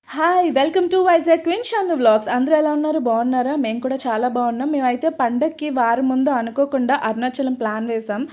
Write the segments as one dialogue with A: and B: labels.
A: Hi! Welcome to Vizag queen Shannu vlogs. అందరూ ఎలా ఉన్నారు? బాగున్నారా? మేము కూడా చాలా బాగున్నాం. మేమైతే పండగకి వారం ముందు అనుకోకుండా అరుణాచలం ప్లాన్ వేసాం.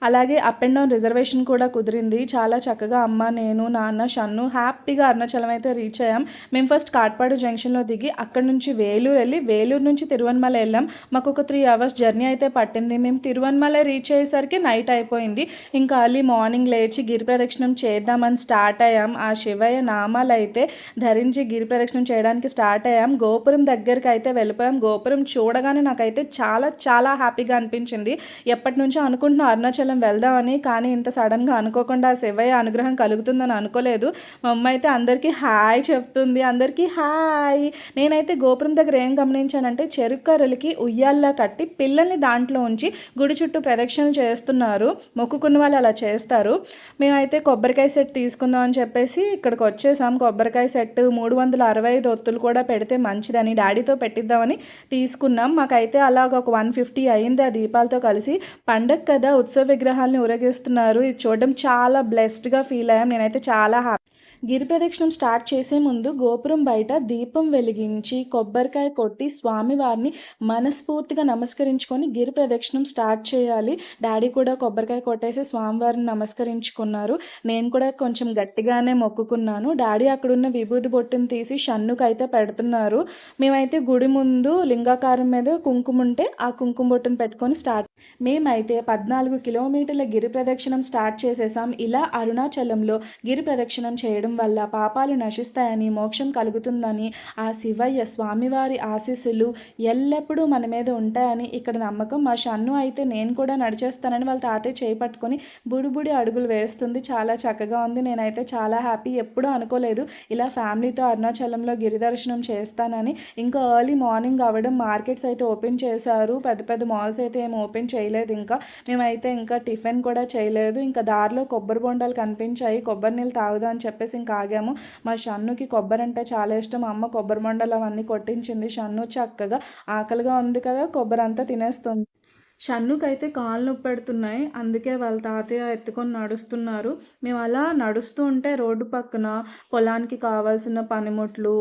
A: అలాగే అప్ అండ్ డౌన్ రిజర్వేషన్ కూడా కుదిరింది. చాలా చక్కగా అమ్మ, నేను, నాన్న, షన్ను హ్యాపీగా అరుణాచలం అయితే రీచ్ అయ్యాం. మేము ఫస్ట్ కాట్పాడు జంక్షన్‌లో దిగి అక్కడి నుంచి వేలూరు వెళ్ళి, వేలూరు నుంచి తిరువణమల వెళ్ళాం. మాకు ఒక 3 అవర్స్ జర్నీ అయితే పట్టింది. మేము తిరువణమల రీచ్ అయ్యేసరికి నైట్ అయిపోయింది. ఇంకా ఎర్లీ మార్నింగ్ లేచి గిరి ప్రదక్షిణం చేద్దామని స్టార్ట్ అయ్యాం. ఆ శివయ్య నామాలైతే ధరించి గిరి ప్రదక్షిణం చేయడానికి స్టార్ట్ అయ్యాం. గోపురం దగ్గరికి అయితే వెళ్ళిపోయాం. గోపురం చూడగానే నాకైతే చాలా చాలా హ్యాపీగా అనిపించింది. ఎప్పటి నుంచో అనుకుంటున్నా అరుణాచలం వెళ్దామని, కానీ ఇంత సడన్గా అనుకోకుండా శివయ్య అనుగ్రహం కలుగుతుందని అనుకోలేదు. మా అమ్మ అయితే అందరికీ హాయ్ చెప్తుంది. అందరికీ హాయ్. నేనైతే గోపురం దగ్గర ఏం గమనించానంటే చెరుకు కర్రలకి ఉయ్యాల్లా కట్టి పిల్లల్ని దాంట్లో ఉంచి గుడి చుట్టూ ప్రదక్షిణలు చేస్తున్నారు. మొక్కుకున్న వాళ్ళు అలా చేస్తారు. మేమైతే కొబ్బరికాయ సెట్ తీసుకుందాం అని చెప్పేసి ఇక్కడికి వచ్చేసాం. కొబ్బరికాయ సెట్ 365 ఒత్తులు కూడా పెడితే మంచిదని డాడీతో పెట్టిద్దామని తీసుకున్నాం. మాకైతే అలాగ ఒక 150 అయింది ఆ దీపాలతో కలిసి. పండగ కదా, ఉత్సవ విగ్రహాలని ఊరేగిస్తున్నారు. ఇది చూడడం చాలా బ్లెస్డ్గా ఫీల్ అయ్యాం. నేనైతే చాలా హ్యాపీ. గిరి ప్రదక్షిణం స్టార్ట్ చేసే ముందు గోపురం బయట దీపం వెలిగించి కొబ్బరికాయ కొట్టి స్వామివారిని మనస్ఫూర్తిగా నమస్కరించుకొని గిరి ప్రదక్షిణం స్టార్ట్ చేయాలి. డాడీ కూడా కొబ్బరికాయ కొట్టేసి స్వామివారిని నమస్కరించుకున్నారు. నేను కూడా కొంచెం గట్టిగానే మొక్కుకున్నాను. డాడీ అక్కడున్న విభూది బొట్టును తీసి షన్నుకైతే పెడుతున్నారు. మేమైతే గుడి ముందు లింగాకారం మీద కుంకుమ ఉంటే ఆ కుంకుమ బొట్టును పెట్టుకొని మేమైతే 14 కిలోమీటర్ల గిరి ప్రదక్షిణం స్టార్ట్ చేసేసాం. ఇలా అరుణాచలంలో గిరి ప్రదక్షిణం చేయడం వల్ల పాపాలు నశిస్తాయని, మోక్షం కలుగుతుందని, ఆ శివయ్య స్వామివారి ఆశీస్సులు ఎల్లప్పుడూ మన మీద ఉంటాయని ఇక్కడ నమ్మకం. మా షన్ను అయితే నేను కూడా నడిచేస్తానని వాళ్ళ తాతయ్య చేయి పట్టుకొని బుడిబుడి అడుగులు వేస్తుంది. చాలా చక్కగా ఉంది. నేనైతే చాలా హ్యాపీ. ఎప్పుడూ అనుకోలేదు ఇలా ఫ్యామిలీతో అరుణాచలంలో గిరి దర్శనం చేస్తానని. ఇంకా ఎర్లీ మార్నింగ్ అవ్వడం, మార్కెట్స్ అయితే ఓపెన్ చేశారు. పెద్ద పెద్ద మాల్స్ అయితే ఏం ఓపెన్ చేయలేదు. ఇంకా మేమైతే ఇంకా టిఫిన్ కూడా చేయలేదు. ఇంకా దారిలో కొబ్బరి బొండాలు కనిపించాయి. కొబ్బరి నీళ్ళు తాగుదాం అని చెప్పేసి ఇంకా ఆగాము. మా షన్నుకి కొబ్బరి అంటే చాలా ఇష్టం. అమ్మ కొబ్బరి బొండాలు అవన్నీ కొట్టించింది. షన్ను చక్కగా ఆకలిగా ఉంది కదా, కొబ్బరి అంతా తినేస్తుంది. షన్నుకైతే కాళ్ళు నొప్పి పెడుతున్నాయి. అందుకే వాళ్ళ తాతయ్య ఎత్తుకొని నడుస్తున్నారు. మేము అలా నడుస్తూ ఉంటే రోడ్డు పక్కన పొలానికి కావాల్సిన పనిముట్లు,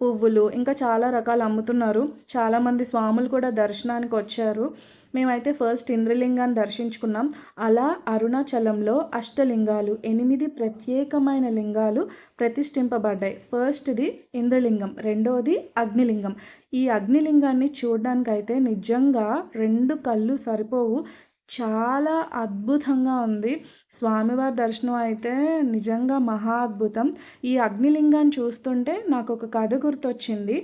A: పువ్వులు ఇంకా చాలా రకాలు అమ్ముతున్నారు. చాలామంది స్వాములు కూడా దర్శనానికి వచ్చారు. మేమైతే ఫస్ట్ ఇంద్రలింగాన్ని దర్శించుకున్నాం. అలా అరుణాచలంలో అష్టలింగాలు, 8 ప్రత్యేకమైన లింగాలు ప్రతిష్ఠింపబడ్డాయి. ఫస్ట్‌ది ఇంద్రలింగం, రెండోది అగ్నిలింగం. ఈ అగ్నిలింగాన్ని చూడడానికైతే నిజంగా 2 కళ్ళు సరిపోవు. చాలా అద్భుతంగా ఉంది. స్వామివారి దర్శనం అయితే నిజంగా మహా అద్భుతం. ఈ అగ్నిలింగాన్ని చూస్తుంటే నాకొక కథ గుర్తొచ్చింది.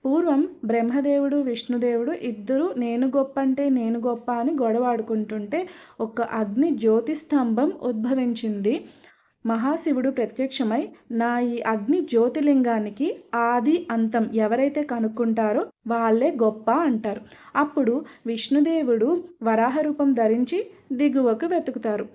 A: పూర్వం బ్రహ్మదేవుడు, విష్ణుదేవుడు ఇద్దరు నేను గొప్ప అంటే నేను గొప్ప అని గొడవ ఆడుకుంటుంటే ఒక అగ్ని జ్యోతిస్తంభం ఉద్భవించింది. మహాశివుడు ప్రత్యక్షమై నా ఈ అగ్ని జ్యోతిలింగానికి ఆది అంతం ఎవరైతే కనుక్కుంటారో వాళ్ళే గొప్ప అంటారు. అప్పుడు విష్ణుదేవుడు వరాహ రూపం ధరించి దిగువకు వెతుకుతారు.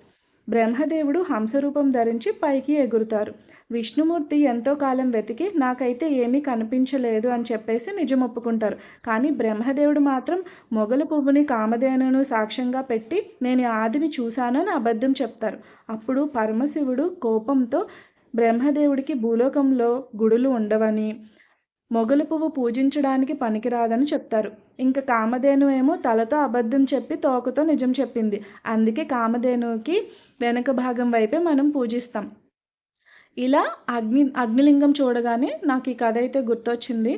A: బ్రహ్మదేవుడు హంసరూపం ధరించి పైకి ఎగురుతారు. విష్ణుమూర్తి ఎంతో కాలం వెతికి నాకైతే ఏమీ కనిపించలేదు అని చెప్పేసి నిజం ఒప్పుకుంటారు. కానీ బ్రహ్మదేవుడు మాత్రం మొగలి పువ్వుని కామధేనును సాక్ష్యంగా పెట్టి నేను ఆదిని చూశానని అబద్ధం చెప్తారు. అప్పుడు పరమశివుడు కోపంతో బ్రహ్మదేవుడికి భూలోకంలో గుడులు ఉండవని, మొగలి పువ్వు పూజించడానికి పనికిరాదని చెప్తారు. ఇంకా కామధేను ఏమో తలతో అబద్ధం చెప్పి తోకతో నిజం చెప్పింది. అందుకే కామధేనుకి వెనక భాగం వైపే మనం పూజిస్తాం. ఇలా అగ్నిలింగం చూడగానే నాకు ఈ కథ అయితే గుర్తొచ్చింది.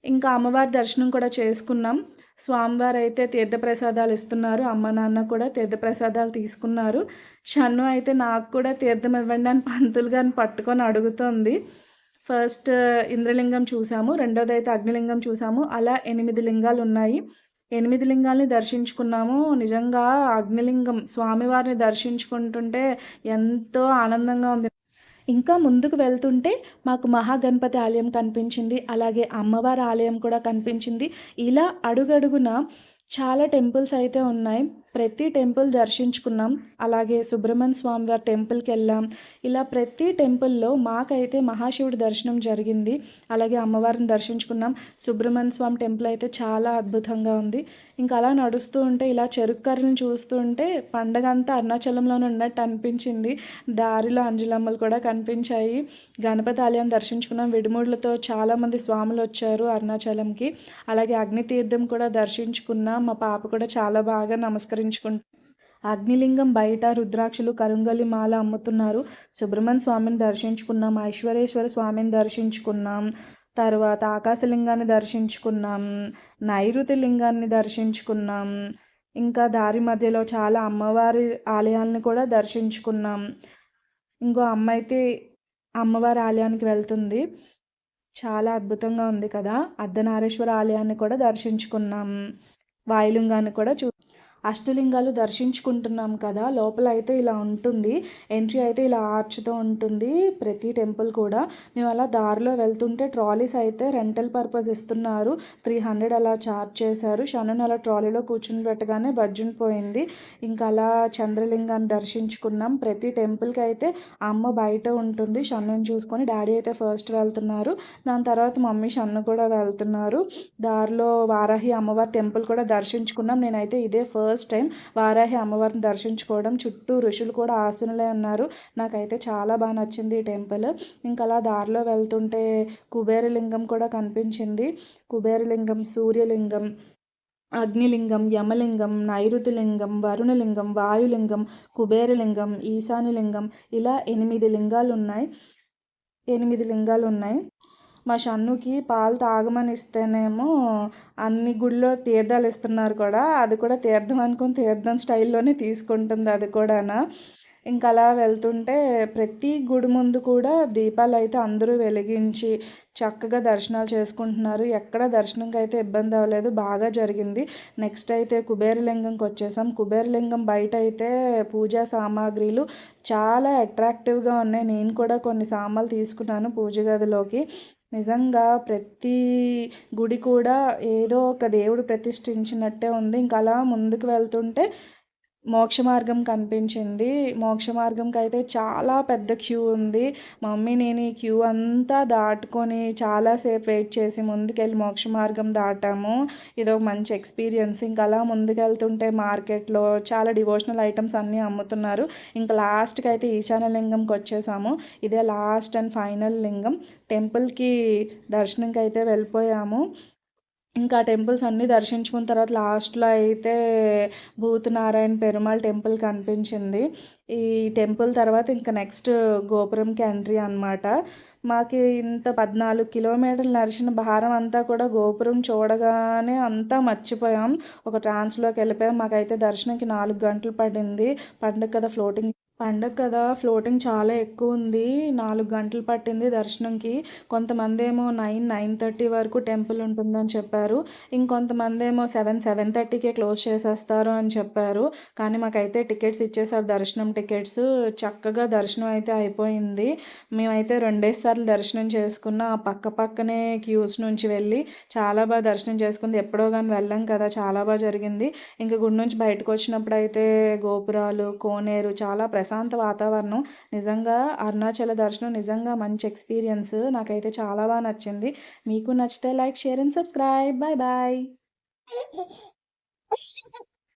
A: ఇంకా అమ్మవారి దర్శనం కూడా చేసుకున్నాం. స్వామివారు అయితే తీర్థప్రసాదాలు ఇస్తున్నారు. అమ్మ నాన్న కూడా తీర్థప్రసాదాలు తీసుకున్నారు. షన్ను అయితే నాకు కూడా తీర్థం ఇవ్వండి అని పంతులు గారిని పట్టుకొని అడుగుతుంది. ఫస్ట్ ఇంద్రలింగం చూసాము, రెండోదైతే అగ్నిలింగం చూసాము. అలా 8 లింగాలు ఉన్నాయి. 8 లింగాల్ని దర్శించుకున్నాము. నిజంగా అగ్నిలింగం స్వామివారిని దర్శించుకుంటుంటే ఎంతో ఆనందంగా ఉంది. ఇంకా ముందుకు వెళ్తుంటే మాకు మహాగణపతి ఆలయం కనిపించింది. అలాగే అమ్మవారి ఆలయం కూడా కనిపించింది. ఇలా అడుగడుగున చాలా టెంపుల్స్ అయితే ఉన్నాయి. ప్రతి టెంపుల్ దర్శించుకున్నాం. అలాగే సుబ్రహ్మణ్య స్వామి వారి టెంపుల్కి వెళ్ళాం. ఇలా ప్రతి టెంపుల్లో మాకైతే మహాశివుడి దర్శనం జరిగింది. అలాగే అమ్మవారిని దర్శించుకున్నాం. సుబ్రహ్మణ్య స్వామి టెంపుల్ అయితే చాలా అద్భుతంగా ఉంది. ఇంక అలా నడుస్తూ ఉంటే ఇలా చెరుకు కర్రలను చూస్తూ ఉంటే పండగంతా అరుణాచలంలోనే ఉన్నట్టు అనిపించింది. దారిలో అంజలమ్మలు కూడా కనిపించాయి. గణపతి ఆలయం దర్శించుకున్నాం. విడిముడులతో చాలామంది స్వాములొచ్చారు అరుణాచలంకి. అలాగే అగ్నితీర్థం కూడా దర్శించుకున్నాం. మా పాప కూడా చాలా బాగా అగ్నిలింగం బయట రుద్రాక్షలు, కరుంగలి మాల అమ్ముతున్నారు. సుబ్రహ్మణ్య స్వామిని దర్శించుకున్నాం. ఐశ్వరేశ్వర స్వామిని దర్శించుకున్నాం. తర్వాత ఆకాశలింగాన్ని దర్శించుకున్నాం. నైరుతి లింగాన్ని దర్శించుకున్నాం. ఇంకా దారి మధ్యలో చాలా అమ్మవారి ఆలయాలను కూడా దర్శించుకున్నాం. ఇంకో అమ్మ అయితే అమ్మవారి ఆలయానికి వెళ్తుంది. చాలా అద్భుతంగా ఉంది కదా! అర్ధనారీశ్వర ఆలయాన్ని కూడా దర్శించుకున్నాం. వాయులింగాన్ని కూడా అష్టలింగాలు దర్శించుకుంటున్నాం కదా! లోపల అయితే ఇలా ఉంటుంది. ఎంట్రీ అయితే ఇలా ఆర్చ్‌తో ఉంటుంది ప్రతి టెంపుల్ కూడా. మేము అలా దారిలో వెళ్తుంటే ట్రాలీస్ అయితే రెంటల్ పర్పస్ ఇస్తున్నారు. 300 అలా ఛార్జ్ చేశారు. షన్నుని అలా ట్రాలీలో కూర్చొని పెట్టగానే పోయింది. ఇంకా అలా చంద్రలింగాన్ని దర్శించుకున్నాం. ప్రతి టెంపుల్‌కి అయితే అమ్మ బయట ఉంటుంది. షన్నుని చూసుకొని డాడీ అయితే ఫస్ట్ వెళ్తున్నారు. దాని తర్వాత మమ్మీ, షన్ను కూడా వెళ్తున్నారు. దారిలో వారాహి అమ్మవారి టెంపుల్ కూడా దర్శించుకున్నాం. నేనైతే ఇదే ఫస్ట్ టైం వారాహి అమ్మవారిని దర్శించుకోవడం. చుట్టూ ఋషులు కూడా ఆసీనులై ఉన్నారు. నాకైతే చాలా బాగా నచ్చింది ఈ టెంపుల్. ఇంకా అలా దారిలో వెళ్తుంటే కుబేరలింగం కూడా కనిపించింది. కుబేరలింగం, సూర్యలింగం, అగ్నిలింగం, యమలింగం, నైరుతిలింగం, వరుణలింగం, వాయులింగం, కుబేరలింగం, ఈశాన్యలింగం ఇలా 8 లింగాలున్నాయి. మా షన్నుకి పాలు తాగమని ఇస్తేనేమో అన్ని గుడిలో తీర్థాలు ఇస్తున్నారు కూడా. అది కూడా తీర్థం అనుకుని తీర్థం స్టైల్‌లోనే తీసుకుంటుంది అది కూడానా. ఇంక అలా వెళ్తుంటే ప్రతి గుడి ముందు కూడా దీపాలైతే అందరూ వెలిగించి చక్కగా దర్శనాలు చేసుకుంటున్నారు. ఎక్కడ దర్శనంకైతే ఇబ్బంది అవ్వలేదు. బాగా జరిగింది. నెక్స్ట్ అయితే కుబేరలింగంకి వచ్చేసాం. కుబేరలింగం బయట అయితే పూజా సామాగ్రిలు చాలా అట్రాక్టివ్‌గా ఉన్నాయి. నేను కూడా కొన్ని సామాన్లు తీసుకున్నాను పూజ గదిలోకి. నిజంగా ప్రతి గుడి కూడా ఏదో ఒక దేవుడు ప్రతిష్ఠించినట్టే ఉంది. ఇంక అలా ముందుకు వెళ్తుంటే మోక్ష మార్గం కనిపించింది. మోక్ష మార్గంకైతే చాలా పెద్ద క్యూ ఉంది. మా మమ్మీ, నేను ఈ క్యూ అంతా దాటుకొని చాలా సేపు వెయిట్ చేసి ముందుకెళ్ళి మోక్ష మార్గం దాటాము. ఇదో మంచి ఎక్స్పీరియన్స్. ఇంక అలా ముందుకెళ్తుంటే మార్కెట్‌లో చాలా డివోషనల్ ఐటమ్స్ అన్నీ అమ్ముతున్నారు. ఇంక లాస్ట్‌కి అయితే ఈశాన్యలింగంకి వచ్చేసాము. ఇదే లాస్ట్ అండ్ ఫైనల్ లింగం. టెంపుల్‌కి దర్శనంకైతే వెళ్ళిపోయాము. ఇంకా టెంపుల్స్ అన్నీ దర్శించుకున్న తర్వాత లాస్ట్‌లో అయితే భూతనారాయణ పెరుమాళ్ టెంపుల్ కనిపించింది. ఈ టెంపుల్ తర్వాత ఇంకా నెక్స్ట్ గోపురంకి ఎంట్రీ అనమాట. మాకు ఇంత 14 కిలోమీటర్లు నడిచిన భారం అంతా కూడా గోపురం చూడగానే అంతా మర్చిపోయాం. ఒక ట్రాన్స్‌లోకి వెళ్ళిపోయాం. మాకైతే దర్శనంకి 4 గంటలు పడింది. పండగ కదా ఫ్లోటింగ్ చాలా ఎక్కువుంది. 4 గంటలు పట్టింది దర్శనంకి. కొంతమందేమో 9:30 వరకు టెంపుల్ ఉంటుందని చెప్పారు. ఇంకొంతమందేమో 7:30కే క్లోజ్ చేసేస్తారు అని చెప్పారు. కానీ మాకైతే టికెట్స్ ఇచ్చేసారు, దర్శనం టికెట్స్. చక్కగా దర్శనం అయితే అయిపోయింది. మేమైతే 2 సార్లు దర్శనం చేసుకున్న ఆ పక్కనే క్యూస్ నుంచి వెళ్ళి చాలా బాగా దర్శనం చేసుకుంది. ఎప్పుడో గాని వెళ్ళాం కదా! చాలా బాగా జరిగింది. ఇంక గుడి నుంచి బయటకొచ్చినప్పుడైతే గోపురాలు, కోనేరు చాలా ప్రశాంత వాతావరణం. నిజంగా అరుణాచల దర్శనం నిజంగా మంచి ఎక్స్‌పీరియన్స్. నాకైతే చాలా బాగా నచ్చింది. మీకు నచ్చితే like, share and subscribe. Bye bye.